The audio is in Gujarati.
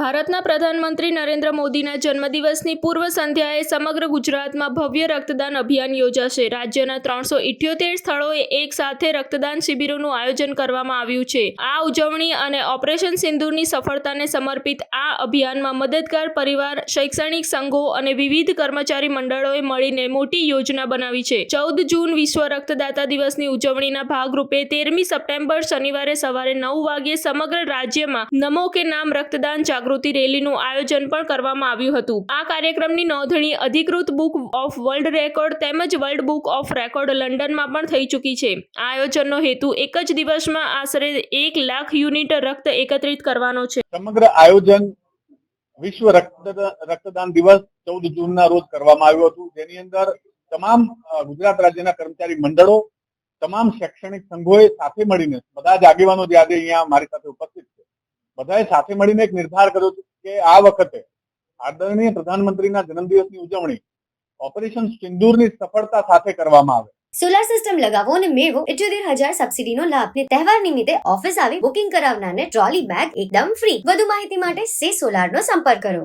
ભારતના પ્રધાનમંત્રી નરેન્દ્ર મોદીના જન્મદિવસની પૂર્વ સંધ્યાએ સમગ્ર ગુજરાતમાં ભવ્ય રક્તદાન અભિયાન યોજાશે। રાજ્યના 378 સ્થળોએ એક સાથે રક્તદાન શિબિરોનું આયોજન કરવામાં આવ્યું છે। આ ઉજવણી અને ઓપરેશન સિંદૂરની સફળતાને સમર્પિત આ અભિયાનમાં મદદગાર પરિવાર, શૈક્ષણિક સંઘો અને વિવિધ કર્મચારી મંડળોએ મળીને મોટી યોજના બનાવી છે। 14 જૂન વિશ્વ રક્તદાતા દિવસની ઉજવણીના ભાગરૂપે 13મી સપ્ટેમ્બર શનિવારે સવારે 9 વાગ્યે સમગ્ર રાજ્યમાં નમો કે નામ રક્તદાન જાગૃતિ રેલીનું આયોજન પણ કરવામાં આવ્યું હતું। આ કાર્યક્રમની નોંધણી અધિકૃત બુક ઓફ વર્લ્ડ રેકોર્ડ તેમજ વર્લ્ડ બુક ઓફ રેકોર્ડ લંડનમાં પણ થઈ ચૂકી છે। આ આયોજનનો હેતુ એક જ દિવસમાં આશરે 1 લાખ યુનિટ રક્ત એકત્રિત કરવાનો છે। સમગ્ર આયોજન વિશ્વ રક્તદાન દિવસ 14 જૂનના રોજ કરવામાં આવ્યું હતું, જેની અંદર તમામ ગુજરાત રાજ્યના કર્મચારી મંડળો, તમામ શૈક્ષણિક સંઘોએ સાથે મળીને, બધા જ આગેવાનો જે આજે અહીંયા મારી સાથે ઉપસ્થિત છે, બધાએ સાથે મળીને એક નિર્ધાર કર્યો કે આ વખતે આદરણીય પ્રધાનમંત્રીના જન્મદિવસની ઉજવણી ઓપરેશન સિંદૂરની સફળતા સાથે કરવામાં આવે। સોલાર સિસ્ટમ લગાવો અને મેળવો 78,000 સબસિડીનો લાભ ને તહેવાર નિમિત્તે ઓફિસ આવી બુકિંગ કરાવનારને ટ્રોલી બેગ એકદમ ફ્રી। વધુ માહિતી માટે સે સોલારનો સંપર્ક કરો।